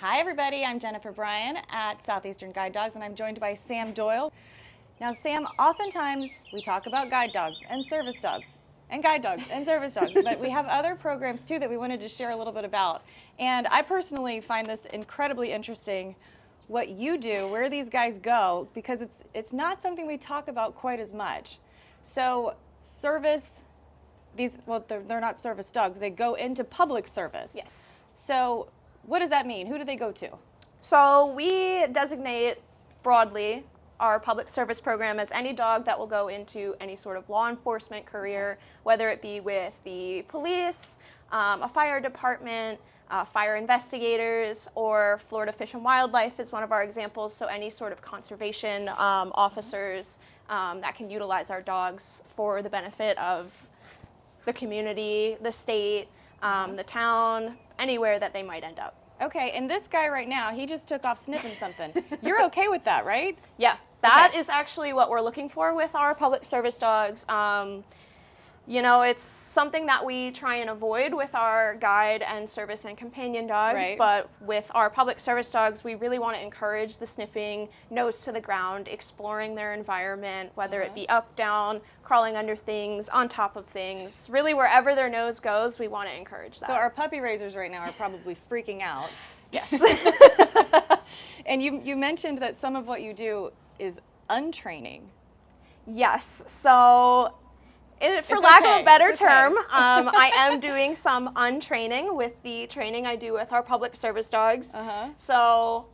Hi everybody, I'm Jennifer Bryan at Southeastern Guide Dogs, and I'm joined by Sam Doyle. Now Sam, oftentimes we talk about guide dogs and service dogs and guide dogs and service dogs, but we have other programs too that we wanted to share a little bit about. And I personally find this incredibly interesting, what you do, where these guys go, because it's not something we talk about quite as much. So service, they're not service dogs, they go into public service. Yes. So what does that mean? Who do they go to? So we designate broadly our public service program as any dog that will go into any sort of law enforcement career, whether it be with the police, a fire department, fire investigators, or Florida Fish and Wildlife is one of our examples. So any sort of conservation officers that can utilize our dogs for the benefit of the community, the state, the town, anywhere that they might end up. Okay, and this guy right now, he just took off sniffing something. You're okay with that, right? Yeah, that is actually what we're looking for with our public service dogs. You know, it's something that we try and avoid with our guide and service and companion dogs, Right. but with our public service dogs, we really want to encourage the sniffing, nose to the ground, exploring their environment, whether it be up, down, crawling under things, on top of things. Really, wherever their nose goes, we want to encourage that. So our puppy raisers right now are probably freaking out. Yes. And you mentioned that some of what you do is untraining. Yes. So, for lack of a better term, I am doing some untraining with the training I do with our public service dogs. So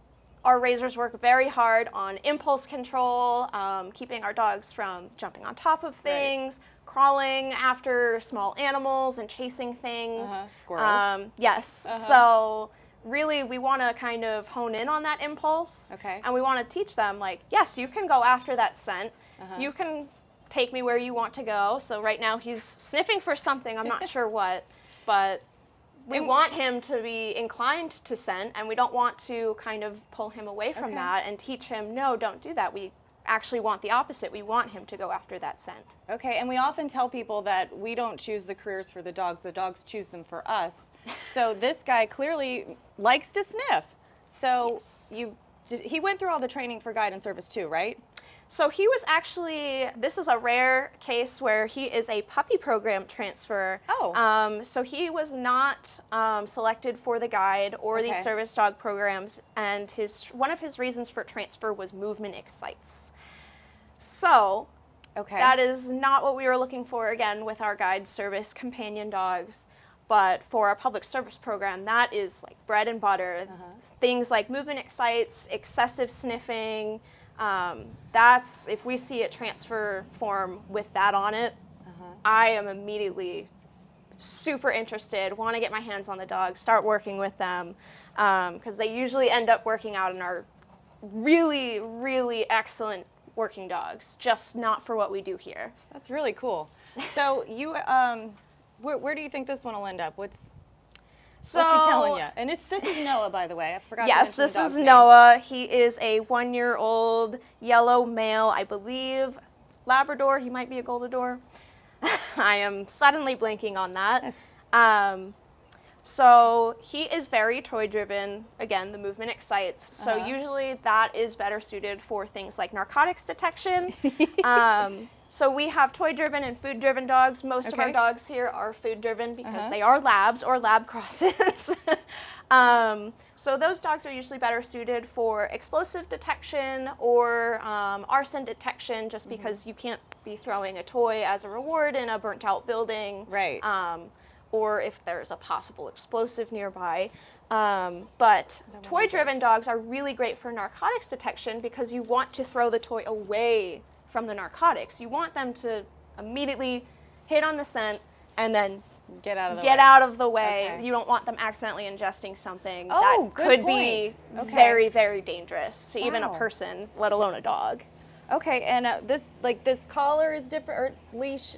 our raisers work very hard on impulse control, keeping our dogs from jumping on top of things, crawling after small animals and chasing things. Squirrels. Yes. So really we want to kind of hone in on that impulse. Okay. And we want to teach them, like, yes, you can go after that scent. You can take me where you want to go. So right now he's sniffing for something, I'm not sure what, but we want him to be inclined to scent, and we don't want to kind of pull him away from that and teach him, no, don't do that. We actually want the opposite. We want him to go after that scent. Okay, and we often tell people that we don't choose the careers for the dogs choose them for us. So this guy clearly likes to sniff. So he went through all the training for guide and service too, right? So he was actually, this is a rare case where he is a puppy program transfer. So he was not selected for the guide or the service dog programs, and one of his reasons for transfer was movement excites. So that is not what we were looking for, again, with our guide service companion dogs. But for our public service program, that is like bread and butter. Things like movement excites, excessive sniffing. That's, if we see a transfer form with that on it, I am immediately super interested, want to get my hands on the dog, start working with them, because they usually end up working out and are really, really excellent working dogs, just not for what we do here. That's really cool. So you, where do you think this one will end up? What's he telling you? And this is Noah, by the way. I forgot to mention the dog's name. Yes, this is Noah. He is a 1-year-old yellow male, I believe, Labrador. He might be a Goldador. I am suddenly blanking on that. So he is very toy-driven. Again, the movement excites. So usually that is better suited for things like narcotics detection. So we have toy-driven and food-driven dogs. Most of our dogs here are food-driven because they are labs or lab crosses. So those dogs are usually better suited for explosive detection or arson detection, just because you can't be throwing a toy as a reward in a burnt-out building. Right. Or if there's a possible explosive nearby. But toy-driven dogs are really great for narcotics detection because you want to throw the toy away from the narcotics. You want them to immediately hit on the scent and then get out of the way. You don't want them accidentally ingesting something that could be very, very dangerous to even a person, let alone a dog. Okay, and this collar is different, or leash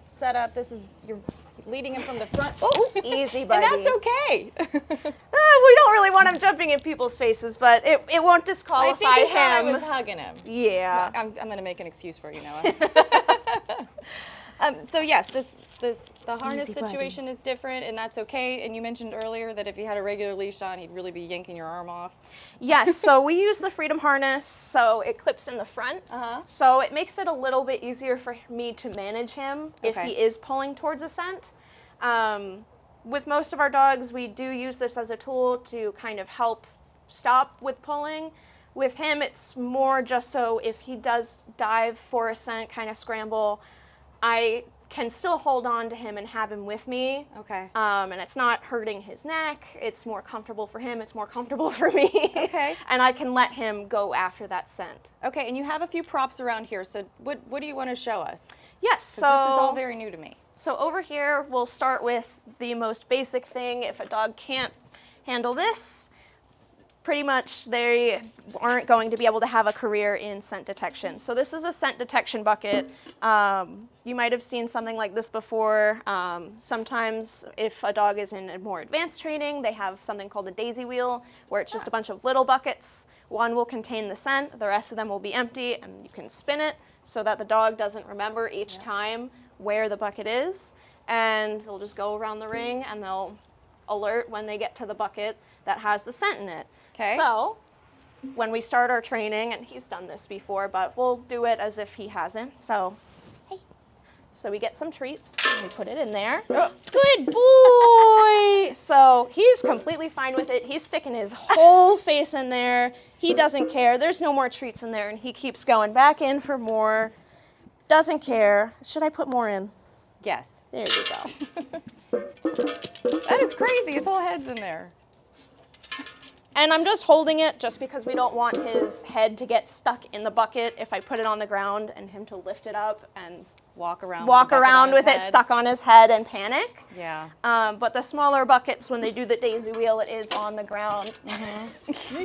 setup. This is, you're leading him from the front. Oh, easy, buddy. And that's okay. We don't really want him jumping in people's faces, but it won't disqualify him. I think he thought I was hugging him. Yeah. No, I'm going to make an excuse for you, Noah. So yes, this The harness Easy situation is different, and that's okay. And you mentioned earlier that if he had a regular leash on, he'd really be yanking your arm off. Yes, so we use the Freedom harness, so it clips in the front. So it makes it a little bit easier for me to manage him if he is pulling towards a scent. With most of our dogs, we do use this as a tool to kind of help stop with pulling. With him, it's more just so if he does dive for a scent, kind of scramble, I can still hold on to him and have him with me. Okay. And it's not hurting his neck. It's more comfortable for him. It's more comfortable for me. Okay. And I can let him go after that scent. Okay, and you have a few props around here. So what do you want to show us? Yes. So this is all very new to me. So over here, we'll start with the most basic thing. If a dog can't handle this, pretty much they aren't going to be able to have a career in scent detection. So this is a scent detection bucket. You might have seen something like this before. Sometimes if a dog is in a more advanced training, they have something called a daisy wheel, where it's just a bunch of little buckets. One will contain the scent, the rest of them will be empty, and you can spin it so that the dog doesn't remember each time where the bucket is. And they'll just go around the ring and they'll alert when they get to the bucket that has the scent in it. Okay. So when we start our training, and he's done this before, but we'll do it as if he hasn't. So, hey. So we get some treats, and we put it in there. Good boy! So he's completely fine with it. He's sticking his whole face in there. He doesn't care. There's no more treats in there, and he keeps going back in for more. Doesn't care. Should I put more in? Yes. There you go. That is crazy. His whole head's in there. And I'm just holding it just because we don't want his head to get stuck in the bucket if I put it on the ground, and him to lift it up and walk around with it stuck on his head and panic. Yeah. But the smaller buckets, when they do the daisy wheel, it is on the ground.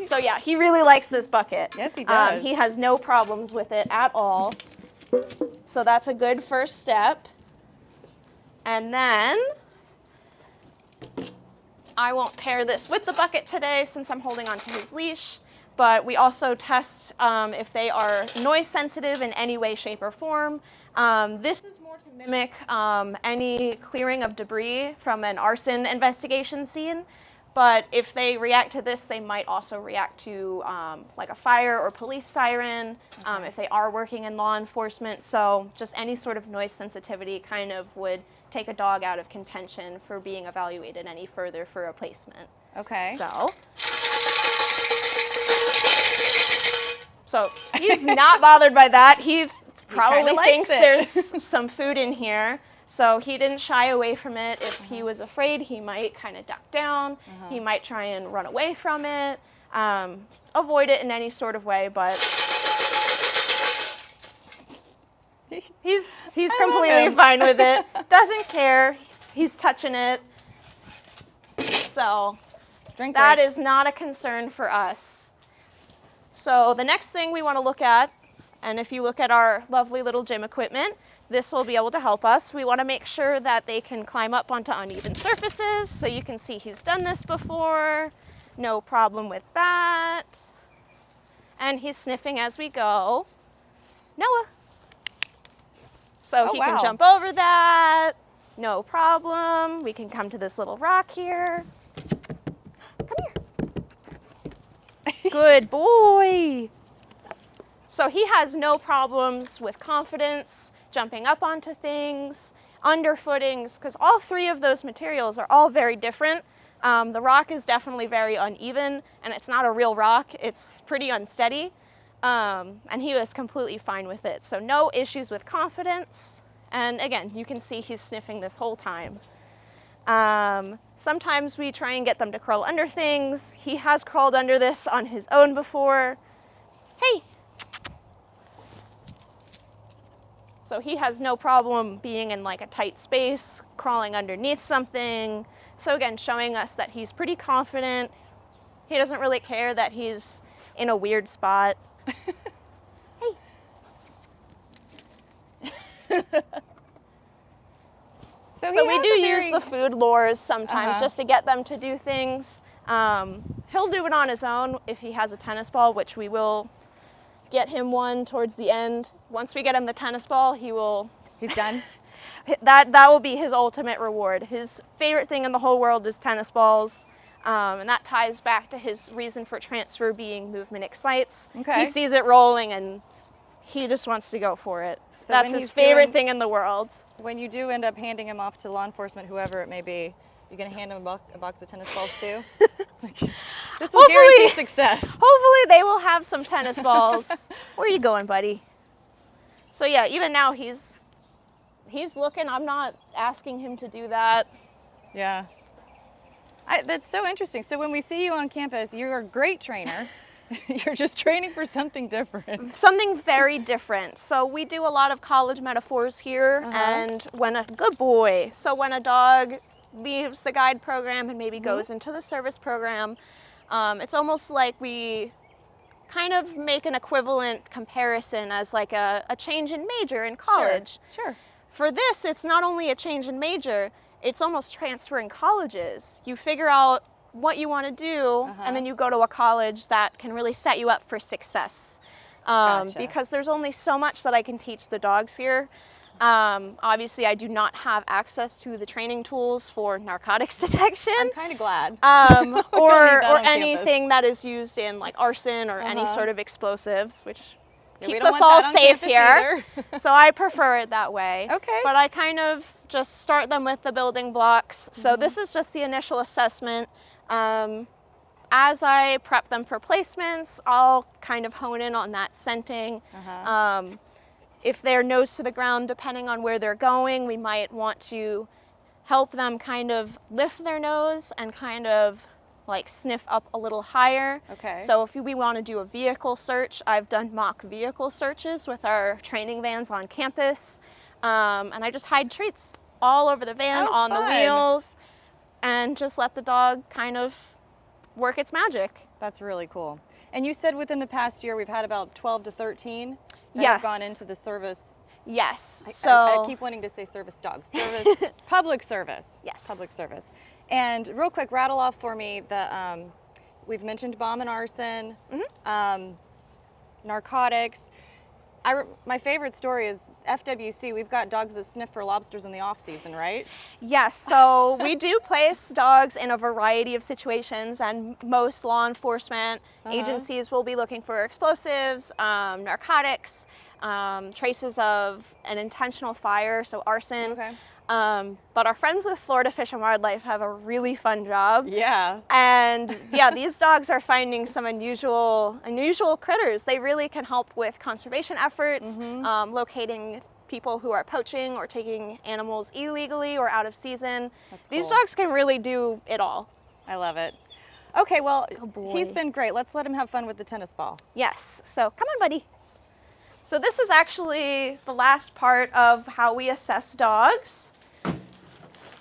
So yeah, he really likes this bucket. Yes, he does. He has no problems with it at all. So that's a good first step. And then I won't pair this with the bucket today since I'm holding onto his leash, but we also test if they are noise sensitive in any way, shape, or form. This is more to mimic any clearing of debris from an arson investigation scene, but if they react to this, they might also react to like a fire or police siren, if they are working in law enforcement. So just any sort of noise sensitivity kind of would take a dog out of contention for being evaluated any further for replacement. Okay. So he's not bothered by that. He probably thinks it. there's some food in here. So he didn't shy away from it. If he was afraid, he might kind of duck down. He might try and run away from it, avoid it in any sort of way, but he's completely fine with it. Doesn't care. He's touching it. So that is not a concern for us. So the next thing we want to look at, and if you look at our lovely little gym equipment, this will be able to help us. We want to make sure that they can climb up onto uneven surfaces. So you can see he's done this before. No problem with that. And he's sniffing as we go. Noah. So he can jump over that. No problem. We can come to this little rock here. Come here. Good boy. So he has no problems with confidence, jumping up onto things, underfootings, because all three of those materials are all very different. The rock is definitely very uneven, and it's not a real rock. It's pretty unsteady, and he was completely fine with it. So no issues with confidence. And again, you can see he's sniffing this whole time. Sometimes we try and get them to crawl under things. He has crawled under this on his own before. Hey. So he has no problem being in like a tight space, crawling underneath something. So again, showing us that he's pretty confident. He doesn't really care that he's in a weird spot. Hey. So we do use the food lures sometimes just to get them to do things. He'll do it on his own if he has a tennis ball, which we will get him one towards the end. Once we get him the tennis ball, he will... He's done? That will be his ultimate reward. His favorite thing in the whole world is tennis balls. And that ties back to his reason for transfer being movement excites. Okay. He sees it rolling and he just wants to go for it. So that's his favorite thing in the world. When you do end up handing him off to law enforcement, whoever it may be, you're going to hand him a box of tennis balls too? This will guarantee success. Hopefully they will have some tennis balls. Where are you going, buddy? So yeah, even now he's looking. I'm not asking him to do that. Yeah. That's so interesting. So when we see you on campus, you're a great trainer. You're just training for something different. Something very different. So we do a lot of college metaphors here, and when a dog leaves the guide program and maybe goes into the service program, it's almost like we kind of make an equivalent comparison as like a change in major in college. Sure. For this, it's not only a change in major, it's almost transferring colleges. You figure out what you want to do, and then you go to a college that can really set you up for success. Gotcha. Because there's only so much that I can teach the dogs here. Obviously, I do not have access to the training tools for narcotics detection. I'm kind of glad. Or anything that is used in like arson or any sort of explosives, which keeps us all safe here. So I prefer it that way. Okay. But I kind of just start them with the building blocks. So this is just the initial assessment. As I prep them for placements, I'll kind of hone in on that scenting. If they're nose to the ground, depending on where they're going, we might want to help them kind of lift their nose and kind of like sniff up a little higher. Okay. So if we want to do a vehicle search, I've done mock vehicle searches with our training vans on campus. And I just hide treats all over the van, on the wheels, and just let the dog kind of work its magic. That's really cool. And you said within the past year we've had about 12 to 13 that have gone into the service. Yes. I keep wanting to say service dogs. Service, public service. Yes. Public service. And real quick, rattle off for me the, we've mentioned bomb and arson, narcotics. My favorite story is FWC. We've got dogs that sniff for lobsters in the off season, right? Yes, so we do place dogs in a variety of situations, and most law enforcement agencies will be looking for explosives, narcotics, traces of an intentional fire, so arson. Okay. But our friends with Florida Fish and Wildlife have a really fun job. Yeah. And yeah, these dogs are finding some unusual critters. They really can help with conservation efforts, locating people who are poaching or taking animals illegally or out of season. That's cool. These dogs can really do it all. I love it. Okay, well, boy. he's been great. Let's let him have fun with the tennis ball. Yes, so come on, buddy. So this is actually the last part of how we assess dogs.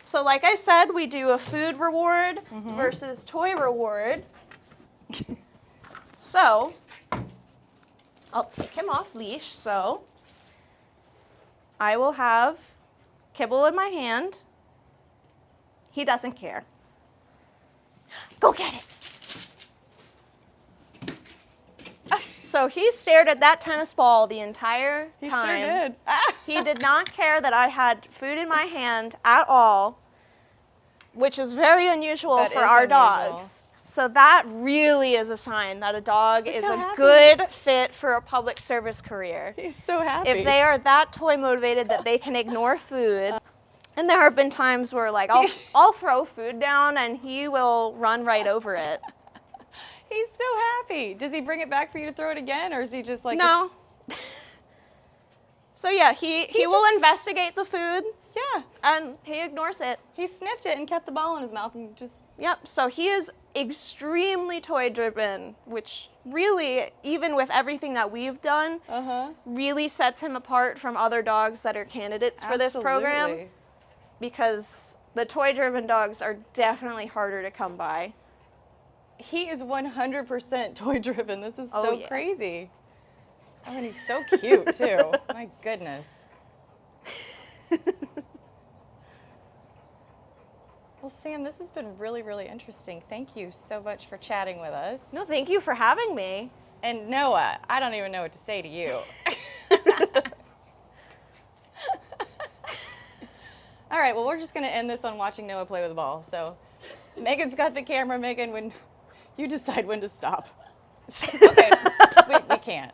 So like I said, we do a food reward versus toy reward. So I'll take him off leash. So I will have kibble in my hand. He doesn't care. Go get it. So he stared at that tennis ball the entire time. He sure did. He did not care that I had food in my hand at all, which is very unusual for our dogs. So that really is a sign that a dog is a good fit for a public service career. He's so happy. If they are that toy motivated that they can ignore food. And there have been times where like I'll throw food down and he will run right over it. He's so happy. Does he bring it back for you to throw it again, or is he just like... No. So yeah, he will investigate the food. Yeah. And he ignores it. He sniffed it and kept the ball in his mouth and just... Yep, so he is extremely toy driven, which really, even with everything that we've done, really sets him apart from other dogs that are candidates for this program. Because the toy driven dogs are definitely harder to come by. He is 100% toy driven. This is so crazy. Oh, and he's so cute too. My goodness. Well, Sam, this has been really, really interesting. Thank you so much for chatting with us. No, thank you for having me. And Noah, I don't even know what to say to you. All right, well, we're just going to end this on watching Noah play with a ball. So Megan's got the camera. Megan, when you decide when to stop. Okay, we can't.